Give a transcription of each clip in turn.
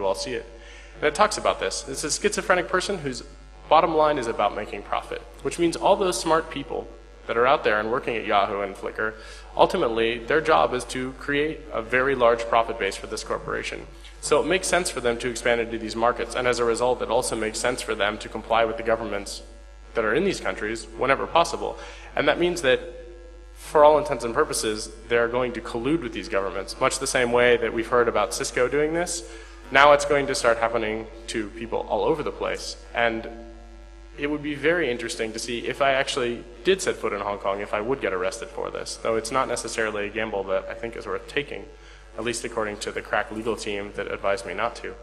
you all see it. And it talks about this. It's a schizophrenic person whose bottom line is about making profit, which means all those smart people that are out there and working at Yahoo and Flickr, ultimately their job is to create a very large profit base for this corporation. So it makes sense for them to expand into these markets, and as a result it also makes sense for them to comply with the governments that are in these countries whenever possible. And that means that for all intents and purposes they're going to collude with these governments, much the same way that we've heard about Cisco doing this. Now it's going to start happening to people all over the place. And it would be very interesting to see if I actually did set foot in Hong Kong, if I would get arrested for this. Though it's not necessarily a gamble that I think is worth taking, at least according to the crack legal team that advised me not to.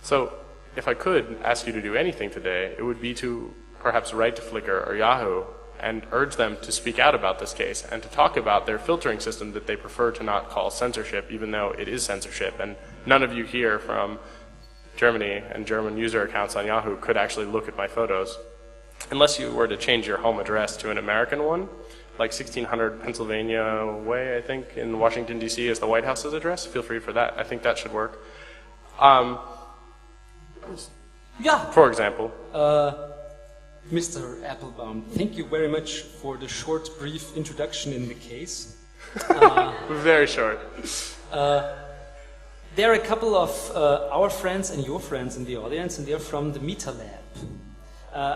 So if I could ask you to do anything today, it would be to perhaps write to Flickr or Yahoo and urge them to speak out about this case and to talk about their filtering system that they prefer to not call censorship, even though it is censorship. And none of you here from Germany and German user accounts on Yahoo could actually look at my photos. Unless you were to change your home address to an American one, like 1600 Pennsylvania Way, I think, in Washington, D.C. is the White House's address. Feel free for that. I think that should work. Yeah. For example. Mr. Applebaum, thank you very much for the short, brief introduction in the case. Very short. There are a couple of our friends and your friends in the audience, and they're from the Meta Lab.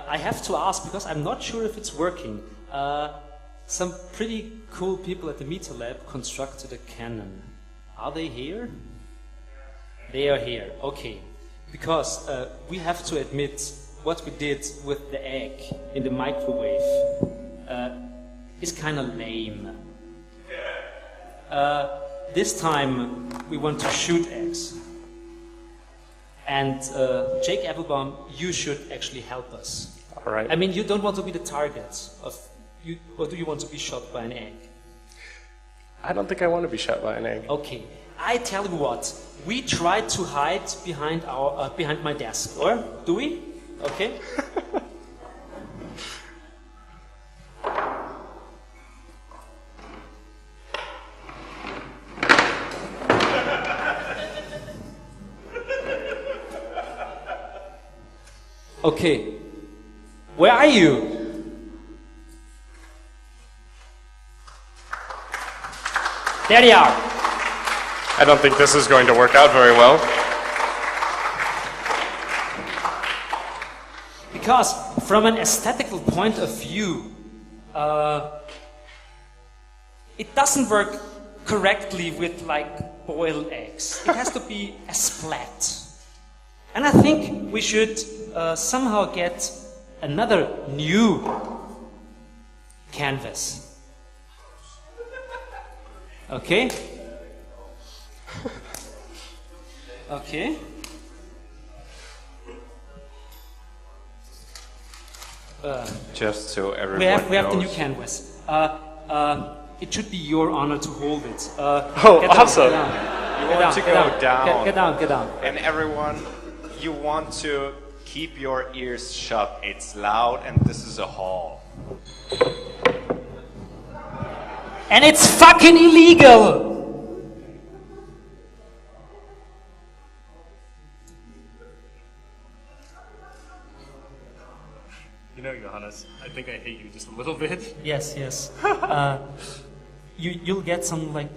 I have to ask, because I'm not sure if it's working, some pretty cool people at the Meta Lab constructed a cannon. Are they here? They are here, okay. Because we have to admit what we did with the egg in the microwave is kind of lame. This time we want to shoot eggs. And Jake Applebaum, you should actually help us. All right. I mean, you don't want to be the target of, or do you want to be shot by an egg? I don't think I want to be shot by an egg. Okay. I tell you what, we tried to hide behind our behind my desk, or do we? Okay. Okay. Where are you? There they are. I don't think this is going to work out very well. Because from an aesthetical point of view, it doesn't work correctly with like boiled eggs. It has to be a splat. And I think we should somehow get another new canvas. Okay? Okay. Just so everyone we have the knows. new canvas. It should be your honor to hold it. Awesome. You want to go down. Get down, get down. And everyone, you want to keep your ears shut. It's loud and this is a hall. And it's fucking illegal! You know, Johannes, I think I hate you just a little bit. Yes, yes. You'll get some, like,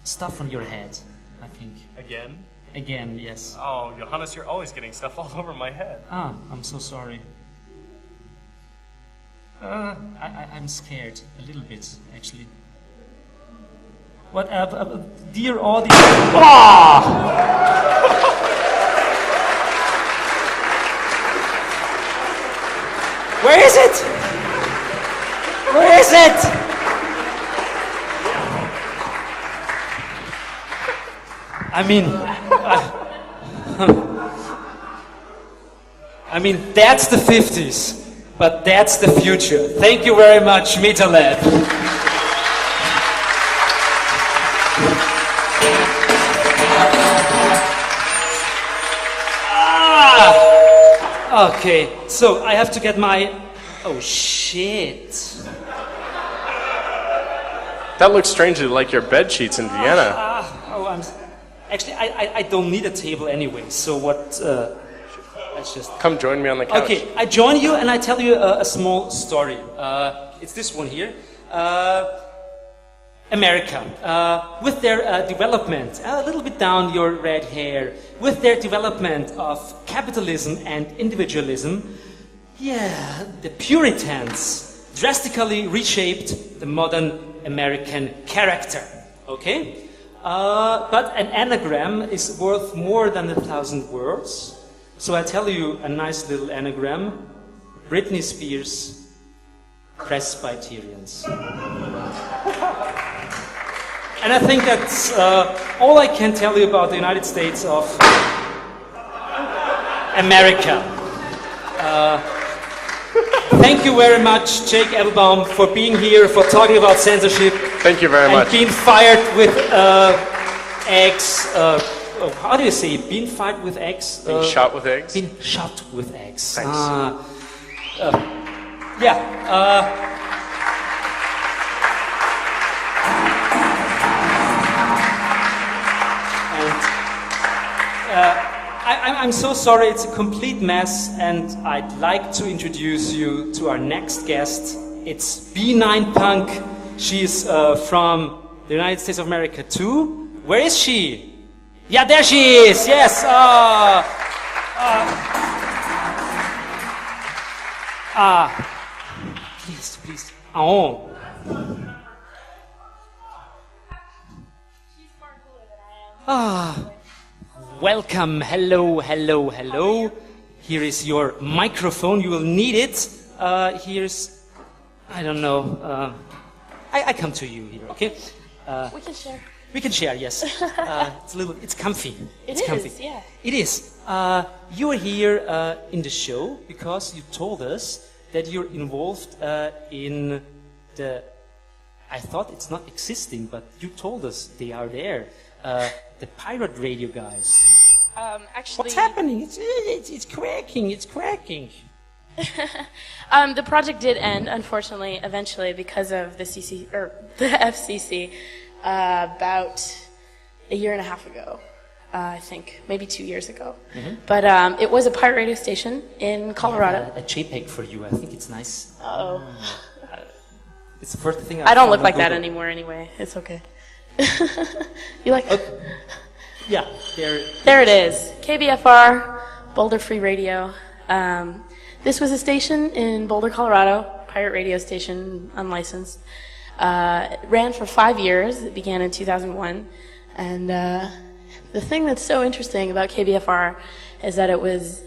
stuff on your head, I think. Again? Again, yes. Oh, Johannes, you're always getting stuff all over my head. Ah, I'm so sorry. I'm scared, a little bit, actually. What, dear audience... Where is it? Where is it? I mean, that's the 50s, but that's the future. Thank you very much, Meta Lab. Okay, so I have to get my... Oh, shit. That looks strangely like your bed sheets in Vienna. Actually, I don't need a table anyway, so what... let's just... Come join me on the couch. Okay, I join you and I tell you a small story. It's this one here. America, with their development, a little bit down your red hair, with their development of capitalism and individualism, yeah, the Puritans drastically reshaped the modern American character, okay? But an anagram is worth more than 1,000 words. So I tell you a nice little anagram. Britney Spears, Presbyterians. And I think that's all I can tell you about the United States of America. Thank you very much, Jake Applebaum, for being here, for talking about censorship. Thank you very much. And being fired with eggs. How do you say? Being fired with eggs? Being shot with eggs? Being shot with eggs. Thanks. Yeah. I'm so sorry, it's a complete mess, and I'd like to introduce you to our next guest. It's B9 Punk. She's from the United States of America too. Where is she? Yeah, there she is, yes. Please. Oh. She's far cooler than I am. Welcome, hello. Here is your microphone, you will need it. Here's, I don't know, I come to you here, okay? We can share. We can share, yes. It's comfy. It's comfy. Yeah. It is. You are here in the show because you told us that you're involved in the, I thought it's not existing, but you told us they are there. The pirate radio guys. Actually, What's happening? It's cracking. the project did end, unfortunately, eventually because of the FCC, about a year and a half ago, I think, maybe 2 years ago. Mm-hmm. But it was a pirate radio station in Colorado. A JPEG for you. I think it's nice. Oh. It's the first thing I don't look like that anymore anyway. It's okay. You like it? Yeah, there it is. KBFR, Boulder Free Radio. This was a station in Boulder, Colorado, pirate radio station, unlicensed. It ran for 5 years. It began in 2001. And the thing that's so interesting about KBFR is that it was,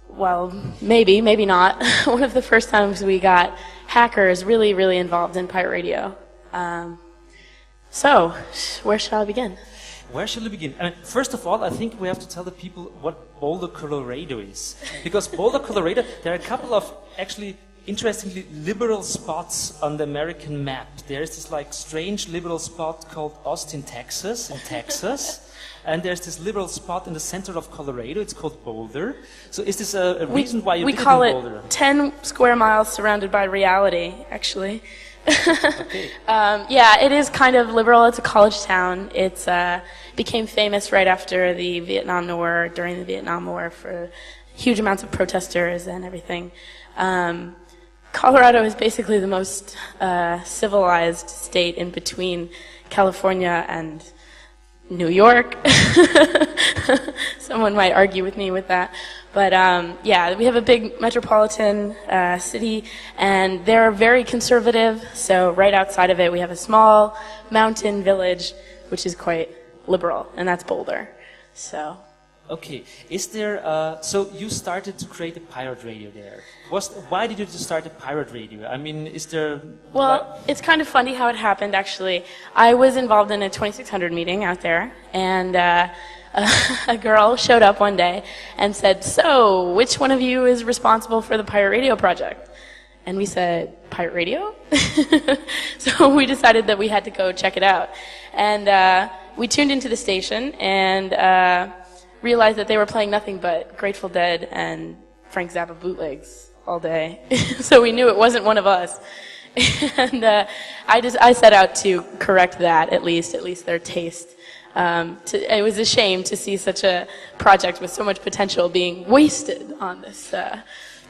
well, maybe not, one of the first times we got hackers really, really involved in pirate radio. So, where shall I begin? Where shall we begin? First of all, I think we have to tell the people what Boulder, Colorado is. Because Boulder, Colorado, there are a couple of actually interestingly liberal spots on the American map. There's this like strange liberal spot called Austin, Texas, in Texas. And there's this liberal spot in the center of Colorado. It's called Boulder. So is this a reason why you we did call it it in Boulder? 10 square miles surrounded by reality, actually. Okay. Yeah, it is kind of liberal. It's a college town. It's became famous right after the Vietnam War, during the Vietnam War, for huge amounts of protesters and everything. Colorado is basically the most civilized state in between California and New York. Someone might argue with me with that. But yeah, we have a big metropolitan city, and they're very conservative. So right outside of it, we have a small mountain village, which is quite liberal, and that's Boulder. So. Okay. Is there? So you started to create a pirate radio there. Why did you start a pirate radio? I mean, is there? Well, it's kind of funny how it happened. Actually, I was involved in a 2600 meeting out there, and a girl showed up one day and said, "So, which one of you is responsible for the pirate radio project?" And we said, "Pirate radio?" So we decided that we had to go check it out, and we tuned into the station and. Realized that they were playing nothing but Grateful Dead and Frank Zappa bootlegs all day. So we knew it wasn't one of us. And I set out to correct that, at least their taste. It was a shame to see such a project with so much potential being wasted on this.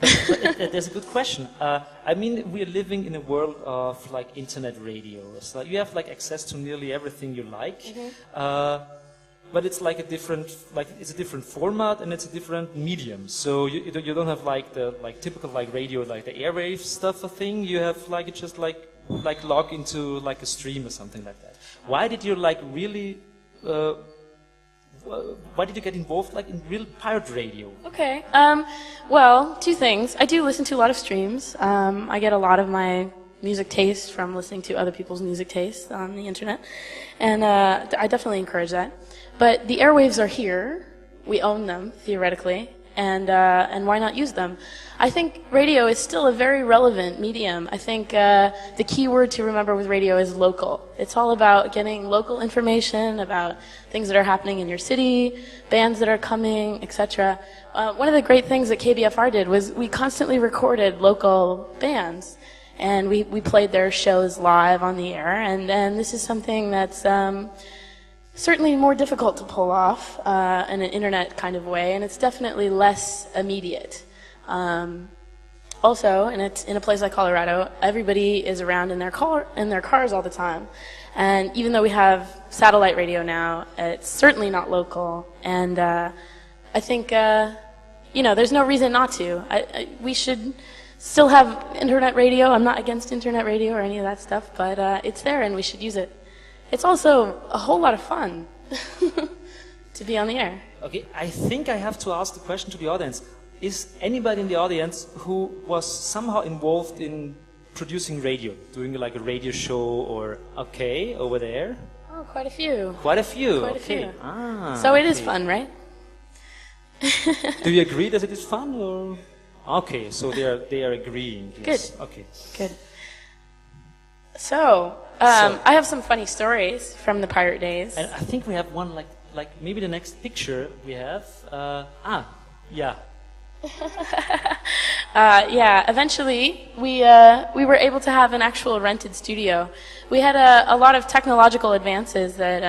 But there's a good question. I mean, we're living in a world of like internet radio. So you have like access to nearly everything you like. But it's like it's a different format and it's a different medium. So you don't have like the typical like radio, like the airwave stuff thing. You have like it's just like log into like a stream or something like that. Why did you like really? Why did you get involved like in real pirate radio? Okay. Well, two things. I do listen to a lot of streams. I get a lot of my music taste from listening to other people's music taste on the internet, and I definitely encourage that. But the airwaves are here. We own them theoretically, and why not use them? I think radio is still a very relevant medium. I think the key word to remember with radio is local. It's all about getting local information about things that are happening in your city, bands that are coming, etc. One of the great things that KBFR did was we constantly recorded local bands, and we played their shows live on the air, and this is something that's certainly more difficult to pull off in an internet kind of way, and it's definitely less immediate. Also, and it's in a place like Colorado, everybody is around in their cars all the time. And even though we have satellite radio now, it's certainly not local. And I think, there's no reason not to. We should still have internet radio. I'm not against internet radio or any of that stuff, but it's there and we should use it. It's also a whole lot of fun to be on the air. Okay, I think I have to ask the question to the audience. Is anybody in the audience who was somehow involved in producing radio, doing like a radio show or, okay, over there? Oh, quite a few. Quite a few, Quite okay. a few. Ah, so it okay. is fun, right? Do you agree that it is fun? Or? Okay, so they are agreeing. Yes. Good. Okay. Good. So, I have some funny stories from the pirate days. And I think we have one like maybe the next picture we have. Yeah. Eventually we were able to have an actual rented studio. We had a lot of technological advances that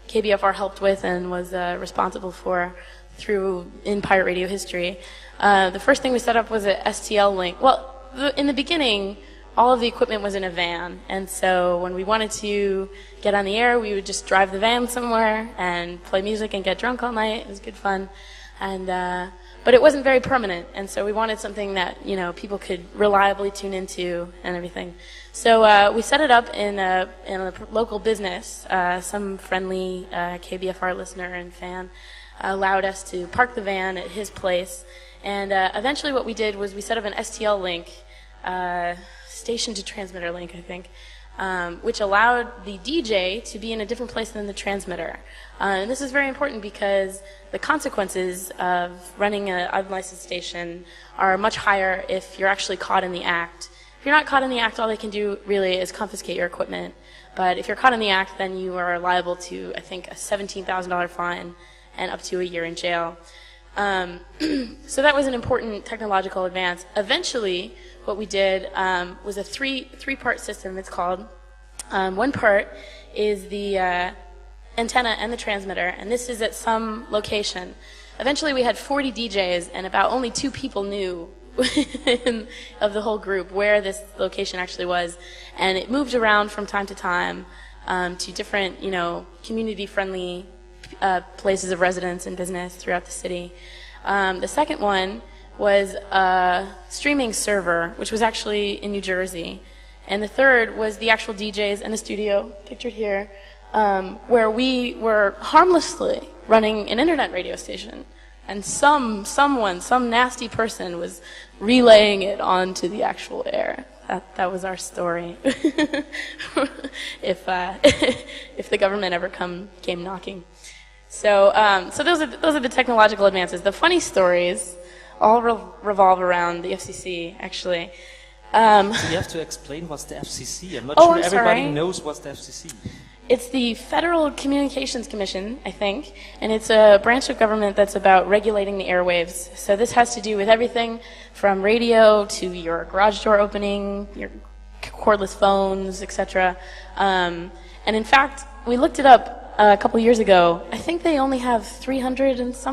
KBFR helped with and was responsible for in pirate radio history. The first thing we set up was a STL link. Well, in the beginning, all of the equipment was in a van, and so when we wanted to get on the air, we would just drive the van somewhere and play music and get drunk all night. It was good fun, but it wasn't very permanent, and so we wanted something that people could reliably tune into and everything. So we set it up in a local business. Some friendly KBFR listener and fan allowed us to park the van at his place, and eventually what we did was we set up an STL link. Station to transmitter link, I think, which allowed the DJ to be in a different place than the transmitter. And this is very important because the consequences of running an unlicensed station are much higher if you're actually caught in the act. If you're not caught in the act, all they can do really is confiscate your equipment. But if you're caught in the act, then you are liable to, I think, a $17,000 fine and up to a year in jail. So that was an important technological advance. Eventually, what we did was a three-part system, it's called. One part is the antenna and the transmitter, and this is at some location. Eventually we had 40 DJs, and about only 2 people knew of the whole group where this location actually was. And it moved around from time to time to different, community-friendly places of residence and business throughout the city. The second one was a streaming server, which was actually in New Jersey. And the third was the actual DJs and the studio, pictured here, where we were harmlessly running an internet radio station. And some nasty person was relaying it onto the actual air. That was our story. If the government ever came knocking. So those are the technological advances. The funny stories all revolve around the FCC, actually. So you have to explain what's the FCC. I'm not sure everybody knows what's the FCC. It's the Federal Communications Commission, I think, and it's a branch of government that's about regulating the airwaves. So this has to do with everything from radio to your garage door opening, your cordless phones, etc. And in fact, we looked it up. a couple years ago. I think they only have 300 and some